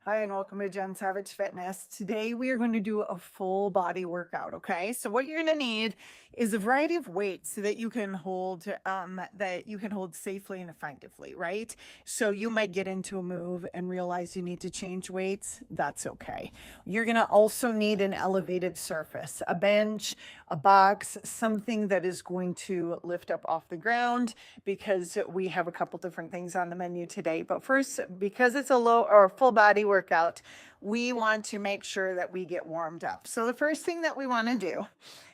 Hi, and welcome to Jen Savage Fitness. Today we are going to do a full body workout, okay? So what you're going to need is a variety of weights that you can hold safely and effectively, right? So you might get into a move and realize you need to change weights. That's okay. You're going to also need an elevated surface, a bench, a box, something that is going to lift up off the ground, because we have a couple different things on the menu today. But first, because it's a low or full body workout, we want to make sure that we get warmed up. So the first thing that we want to do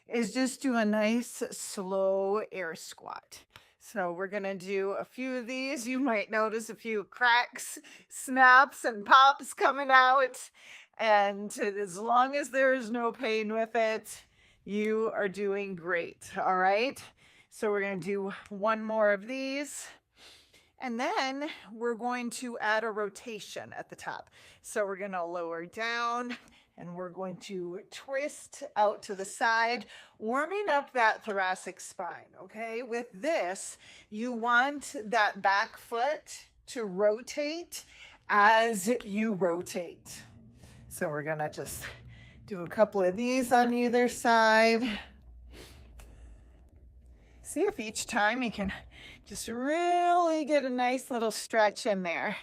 is just do a nice slow air squat. So we're going to do a few of these. You might notice a few cracks, snaps, and pops coming out. And as long as there is no pain with it, you are doing great. All right. So we're going to do one more of these. And then we're going to add a rotation at the top. So we're going to lower down and we're going to twist out to the side, warming up that thoracic spine, okay? With this, you want that back foot to rotate as you rotate. So we're gonna just do a couple of these on either side. See if each time you can just really get a nice little stretch in there.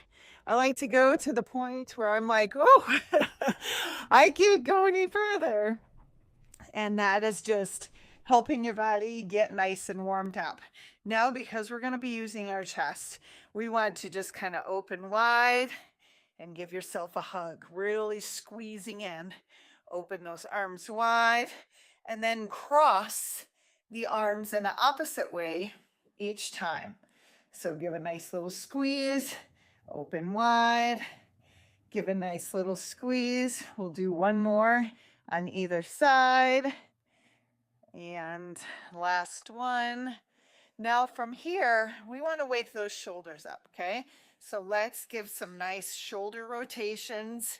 I like to go to the point where I'm like, oh, I can't go any further. And that is just helping your body get nice and warmed up. Now, because we're going to be using our chest, we want to just kind of open wide and give yourself a hug, really squeezing in. Open those arms wide and then cross the arms in the opposite way each time. So give a nice little squeeze, open wide, give a nice little squeeze. We'll do one more on either side. And last one. Now from here, we want to wake those shoulders up, okay? So let's give some nice shoulder rotations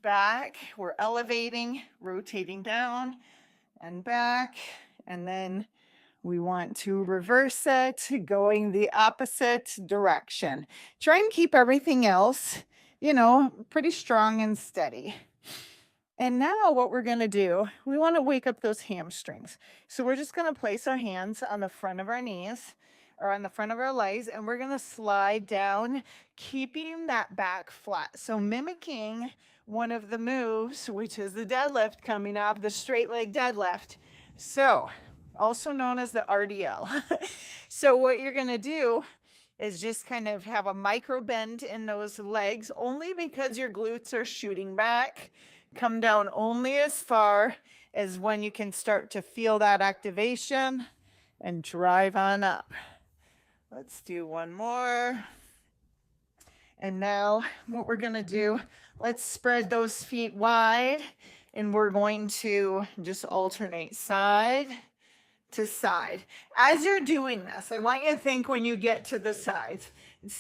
back. We're elevating, rotating down and back, and then we want to reverse it, going the opposite direction. Try and keep everything else, pretty strong and steady. And now what we're going to do, we want to wake up those hamstrings. So we're just going to place our hands on the front of our knees or on the front of our legs, and we're going to slide down, keeping that back flat. So mimicking one of the moves, which is the deadlift coming up, the straight leg deadlift. So also known as the RDL. So what you're going to do is just kind of have a micro bend in those legs, only because your glutes are shooting back. Come down only as far as when you can start to feel that activation and drive on up. Let's do one more. And now what we're going to do, let's spread those feet wide, and we're going to just alternate side to side. As you're doing this, I want you to think when you get to the sides,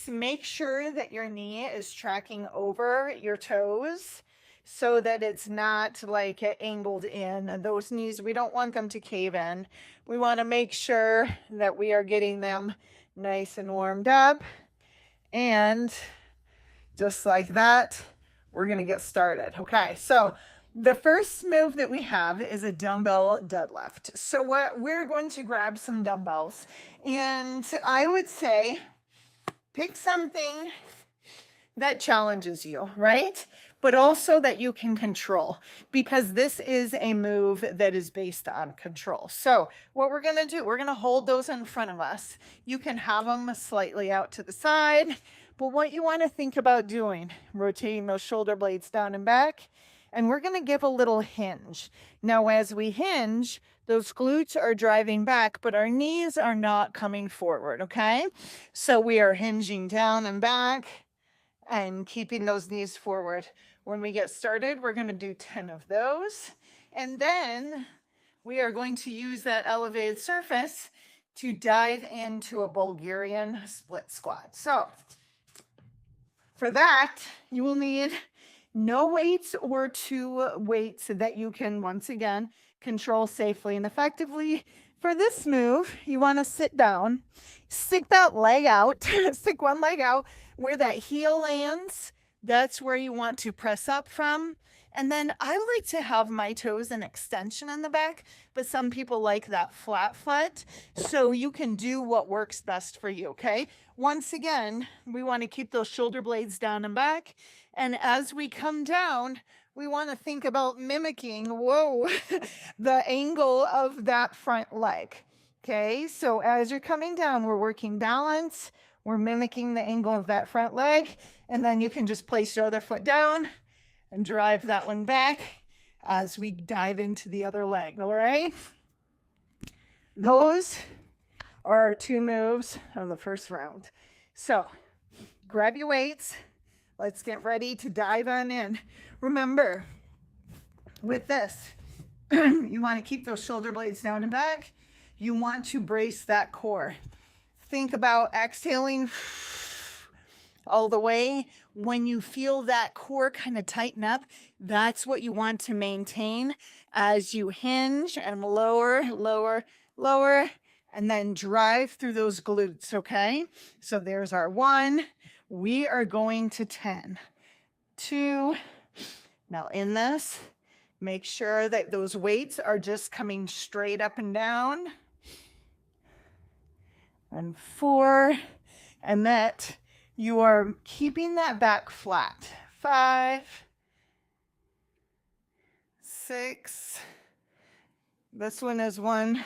make sure that your knee is tracking over your toes so that it's not like angled in. Those knees, we don't want them to cave in. We want to make sure that we are getting them nice and warmed up. And just like that, we're going to get started. Okay, so the first move that we have is a dumbbell deadlift. So what we're going to grab some dumbbells, and I would say pick something that challenges you, right? But also that you can control, because this is a move that is based on control. So what we're going to do, we're going to hold those in front of us. You can have them slightly out to the side, but what you want to think about doing, rotating those shoulder blades down and back. And we're going to give a little hinge. Now, as we hinge, those glutes are driving back, but our knees are not coming forward, okay? So we are hinging down and back and keeping those knees forward. When we get started, we're going to do 10 of those. And then we are going to use that elevated surface to dive into a Bulgarian split squat. So for that, you will need no weights or two weights that you can, once again, control safely and effectively. For this move, you want to sit down, stick that leg out, stick one leg out where that heel lands, That's where you want to press up from. And then I like to have my toes in extension in the back, but some people like that flat foot. So you can do what works best for you, okay? Once again, we want to keep those shoulder blades down and back. And as we come down, we want to think about mimicking, whoa, the angle of that front leg. Okay, so as you're coming down, we're working balance. We're mimicking the angle of that front leg. And then you can just place your other foot down and drive that one back as we dive into the other leg, all right? Those are our 2 moves of the first round. So grab your weights. Let's get ready to dive on in. Remember, with this, you want to keep those shoulder blades down and back. You want to brace that core. Think about exhaling all the way. When you feel that core kind of tighten up, that's what you want to maintain as you hinge and lower, lower, lower, and then drive through those glutes, okay? So there's our 1. We are going to 10. 2. Now in this, make sure that those weights are just coming straight up and down. And 4. And that you are keeping that back flat. 5, 6. This one is one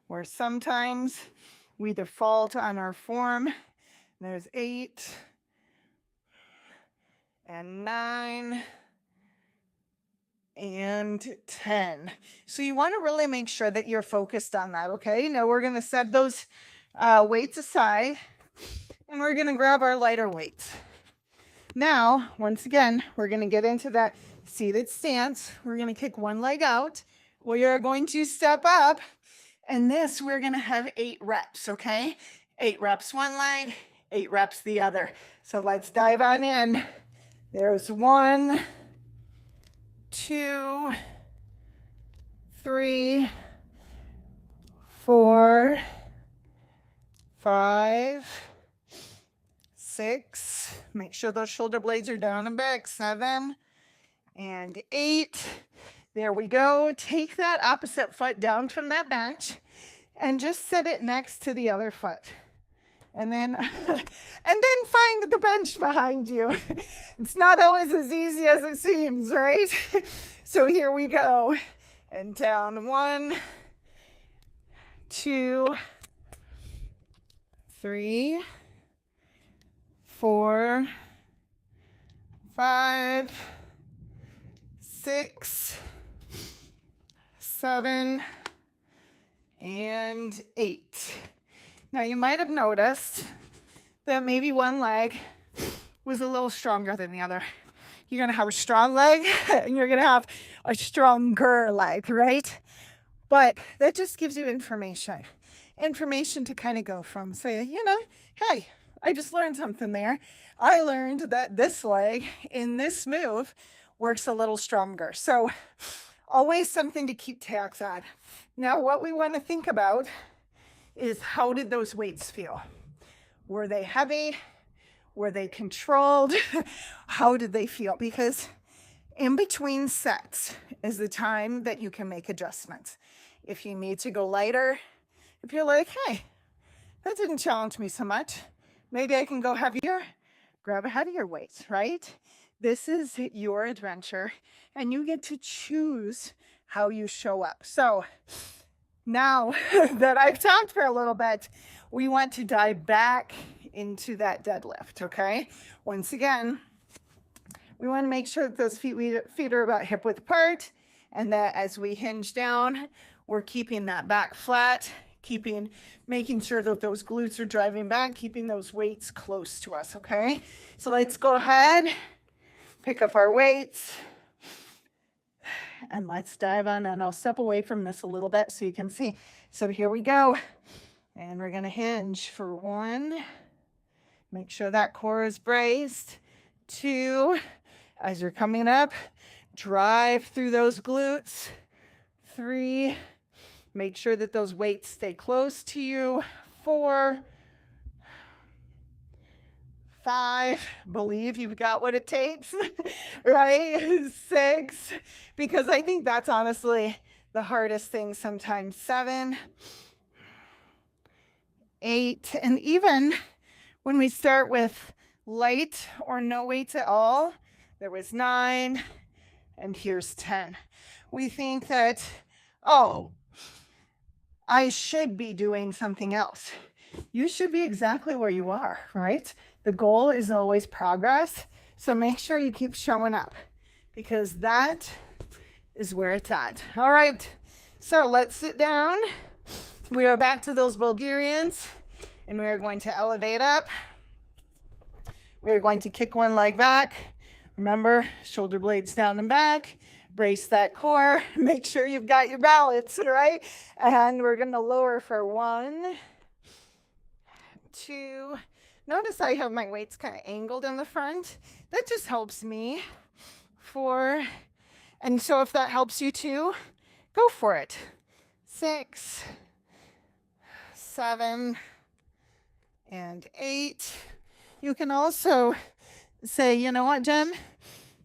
where sometimes we default on our form. There's 8 and 9 and 10. So you want to really make sure that you're focused on that, okay? Now we're going to set those weights aside. And we're going to grab our lighter weights. Now, once again, we're going to get into that seated stance. We're going to kick one leg out. We are going to step up. And this, we're going to have 8 reps, okay? 8 reps one leg, 8 reps the other. So let's dive on in. There's 1, 2, 3, 4, 5, 6. Make sure those shoulder blades are down and back. 7 and 8. There we go. Take that opposite foot down from that bench and just set it next to the other foot. And then find the bench behind you. It's not always as easy as it seems, right? So here we go. And down. 1, 2, 3, 4, 5, 6, 7, and 8. Now you might have noticed that maybe one leg was a little stronger than the other. You're going to have a strong leg and you're going to have a stronger leg, right? But that just gives you information to kind of go from, say, hey, I just learned something there. I learned that this leg in this move works a little stronger. So always something to keep tabs on. Now, what we want to think about is, how did those weights feel? Were they heavy? Were they controlled? How did they feel? Because in between sets is the time that you can make adjustments. If you need to go lighter, if you're like, hey, that didn't challenge me so much, maybe I can go heavier, grab a heavier weight, right? This is your adventure, and you get to choose how you show up. So now that I've talked for a little bit, we want to dive back into that deadlift, okay? Once again, we want to make sure that those feet are about hip width apart, and that as we hinge down, we're keeping that back flat, making sure that those glutes are driving back, keeping those weights close to us, okay? So let's go ahead, pick up our weights, and let's dive on. And I'll step away from this a little bit so you can see. So here we go. And we're going to hinge for 1. Make sure that core is braced. 2, as you're coming up, drive through those glutes. 3, make sure that those weights stay close to you. 4, 5, believe you've got what it takes, right? 6, because I think that's honestly the hardest thing sometimes. 7, 8, and even when we start with light or no weights at all, there was 9, and here's 10. We think that, oh, I should be doing something else. You should be exactly where you are, right? The goal is always progress. So make sure you keep showing up because that is where it's at. All right. So let's sit down. We are back to those Bulgarians and we are going to elevate up. We are going to kick one leg back. Remember, shoulder blades down and back. Brace that core. Make sure you've got your balance, right? And we're going to lower for 1, 2. Notice I have my weights kind of angled in the front. That just helps me. 4. And so if that helps you too, go for it. 6, 7, and 8. You can also say, you know what, Jen?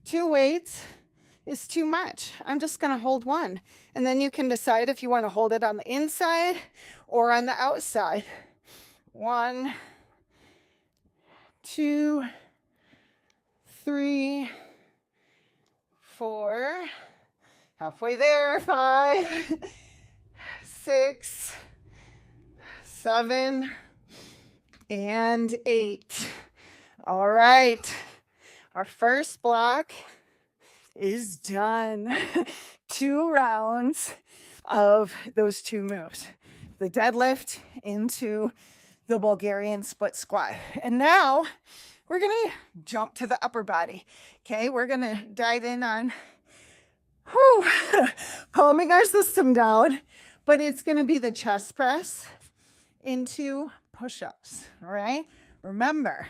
2 weights is too much. I'm just going to hold 1. And then you can decide if you want to hold it on the inside or on the outside. 1, 2, 3, 4, halfway there, 5, 6, 7, and 8. All right, our first block is done. 2 rounds of those 2 moves. The deadlift into the Bulgarian split squat. And now we're gonna jump to the upper body. Okay, we're gonna dive in on calming our system down, but it's gonna be the chest press into push-ups, all right? Remember,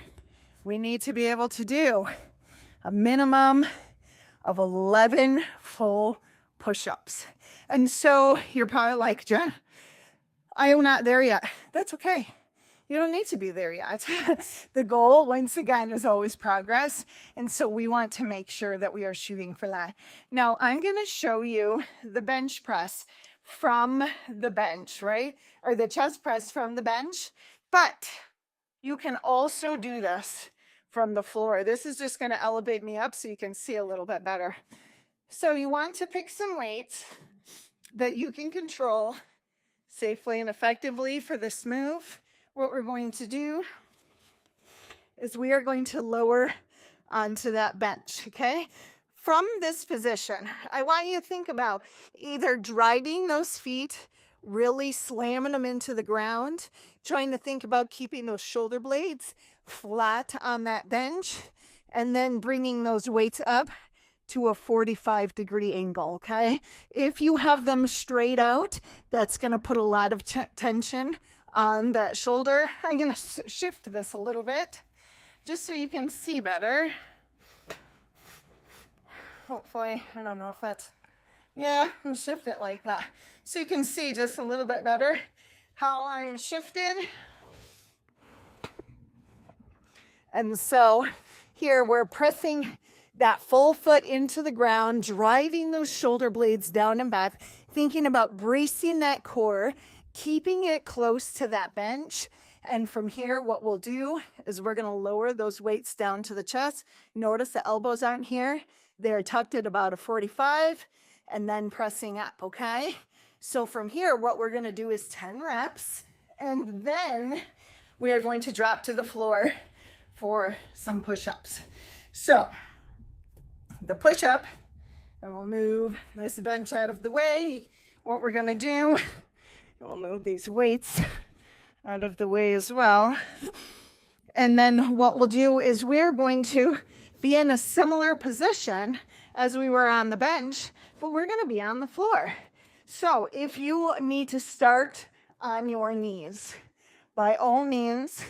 we need to be able to do a minimum of 11 full push-ups. And so you're probably like, Jen, I am not there yet. That's okay. You don't need to be there yet. The goal, once again, is always progress. And so we want to make sure that we are shooting for that. Now, I'm going to show you the bench press from the bench, right? Or the chest press from the bench. But you can also do this from the floor. This is just going to elevate me up so you can see a little bit better. So you want to pick some weights that you can control safely and effectively for this move. What we're going to do is we are going to lower onto that bench, okay? From this position, I want you to think about either driving those feet, really slamming them into the ground, trying to think about keeping those shoulder blades flat on that bench, and then bringing those weights up to a 45-degree angle, okay? If you have them straight out, that's going to put a lot of tension on that shoulder. I'm going to shift this a little bit just so you can see better. Hopefully, I don't know if that's, yeah, I'll shift it like that. So you can see just a little bit better how I'm shifted. And so here we're pressing that full foot into the ground, driving those shoulder blades down and back, thinking about bracing that core, keeping it close to that bench. And from here, what we'll do is we're going to lower those weights down to the chest. Notice the elbows aren't here. They're tucked at about a 45 and then pressing up, okay? So from here, what we're going to do is 10 reps. And then we are going to drop to the floor for some push-ups. So the push-up, and we'll move this bench out of the way. What we're going to do, we'll move these weights out of the way as well. And then what we'll do is we're going to be in a similar position as we were on the bench, but we're going to be on the floor. So if you need to start on your knees, by all means,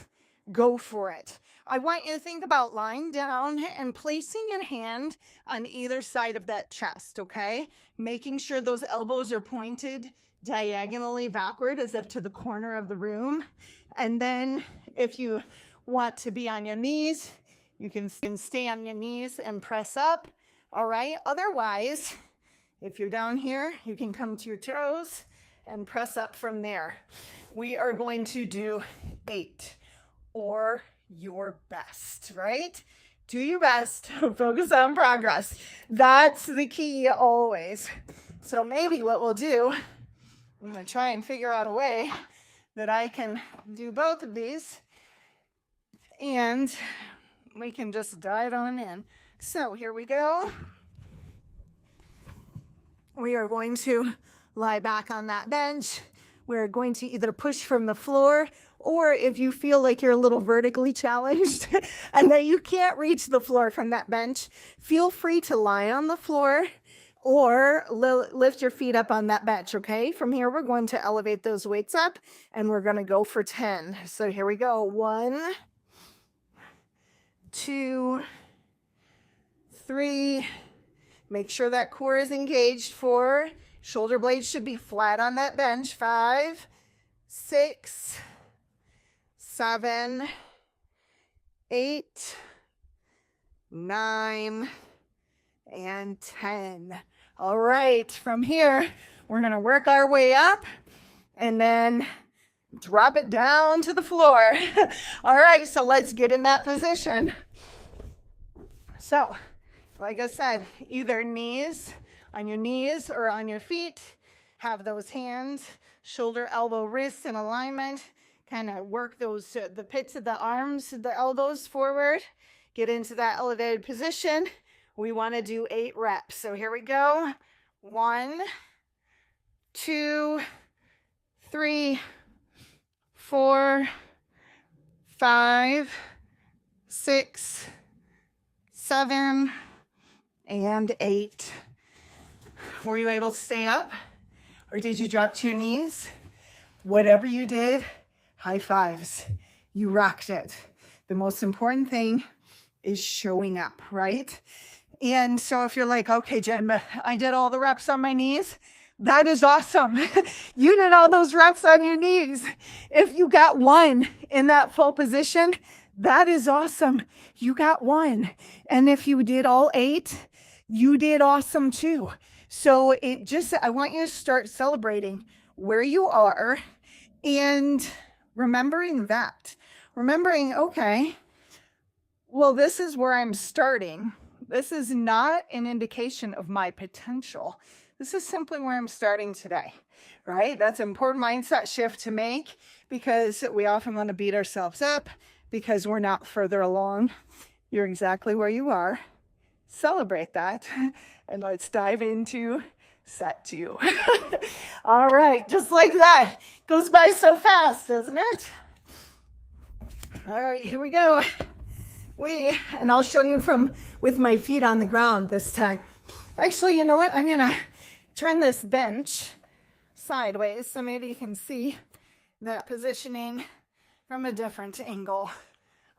go for it. I want you to think about lying down and placing your hand on either side of that chest, okay? Making sure those elbows are pointed diagonally backward as if to the corner of the room. And then if you want to be on your knees, you can stay on your knees and press up. All right. Otherwise, if you're down here, you can come to your toes and press up from there. We are going to do 8 or your best, right? Do your best. Focus on progress. That's the key always. So maybe what we'll do, I'm going to try and figure out a way that I can do both of these and we can just dive on in. So here we go. We are going to lie back on that bench. We're going to either push from the floor, or if you feel like you're a little vertically challenged and that you can't reach the floor from that bench, feel free to lie on the floor or lift your feet up on that bench, okay? From here, we're going to elevate those weights up and we're going to go for 10. So here we go. 1, 2, 3. Make sure that core is engaged. 4. Shoulder blades should be flat on that bench. 5, 6, 7, 8, 9, and 10. All right, from here, we're gonna work our way up and then drop it down to the floor. All right, so let's get in that position. So, like I said, either knees, on your knees or on your feet, have those hands, shoulder, elbow, wrists in alignment, kind of work those, the pits of the arms, the elbows forward, get into that elevated position. We want to do 8 reps. So here we go. 1, 2, 3, 4, 5, 6, 7, and 8. Were you able to stay up? Or did you drop to your knees? Whatever you did, high fives. You rocked it. The most important thing is showing up, right? And so if you're like, okay, Jen, but I did all the reps on my knees, that is awesome. You did all those reps on your knees. If you got 1 in that full position, that is awesome. You got 1. And if you did all 8, you did awesome too. So I want you to start celebrating where you are and remembering that. Remembering, okay, well, this is where I'm starting. This is not an indication of my potential. This is simply where I'm starting today, right? That's an important mindset shift to make because we often want to beat ourselves up because we're not further along. You're exactly where you are. Celebrate that. And let's dive into set 2. All right, just like that. Goes by so fast, doesn't it? All right, here we go. And I'll show you with my feet on the ground this time. Actually, you know what? I'm gonna turn this bench sideways so maybe you can see that positioning from a different angle.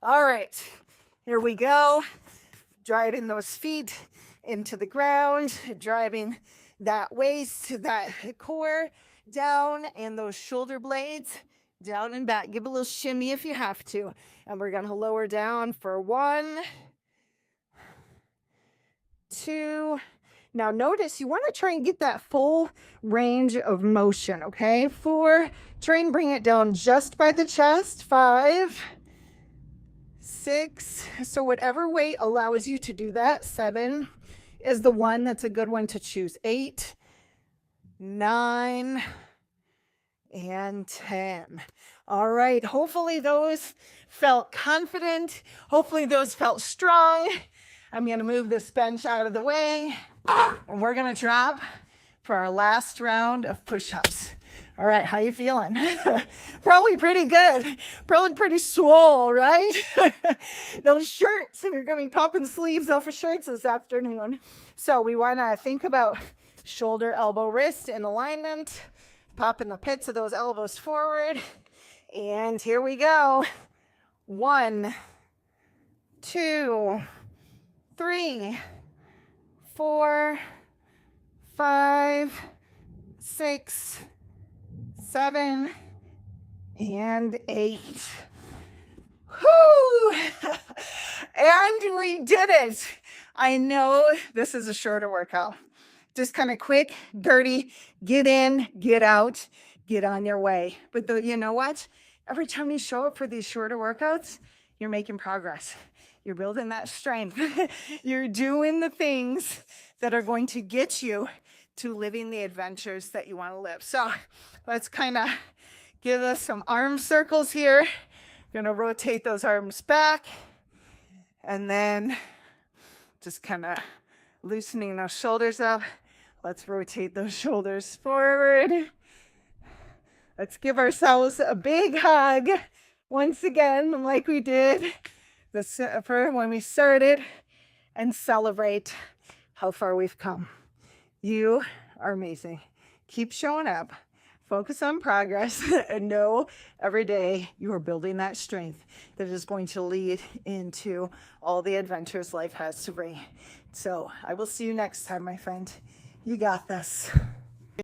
All right, here we go. Driving those feet into the ground, driving that waist, that core down, and those shoulder blades down and back. Give a little shimmy if you have to. And we're gonna lower down for 1, 2. Now notice you want to try and get that full range of motion, okay? 4, try and bring it down just by the chest. 5, 6, so whatever weight allows you to do that. 7 is the one that's a good one to choose. 8, 9, and 10. All right, hopefully those felt confident. Hopefully those felt strong. I'm going to move this bench out of the way, and we're going to drop for our last round of push-ups. All right, how you feeling? Probably pretty good. Probably pretty swole, right? Those shirts, and you're going to be popping sleeves off of shirts this afternoon. So we want to think about shoulder, elbow, wrist in alignment, popping the pits of those elbows forward. And here we go. 1, 2, 3, 4, 5, 6, 7, and 8. Whoo! finally did it. I know this is a shorter workout. Just kind of quick, dirty, get in, get out, get on your way. But you know what? Every time you show up for these shorter workouts, you're making progress. You're building that strength. You're doing the things that are going to get you to living the adventures that you want to live. So let's kind of give us some arm circles here. Going to rotate those arms back. And then just kind of loosening those shoulders up. Let's rotate those shoulders forward. Let's give ourselves a big hug once again, like we did when we started, and celebrate how far we've come. You are amazing. Keep showing up. Focus on progress and know every day you are building that strength that is going to lead into all the adventures life has to bring. So I will see you next time, my friend. You got this.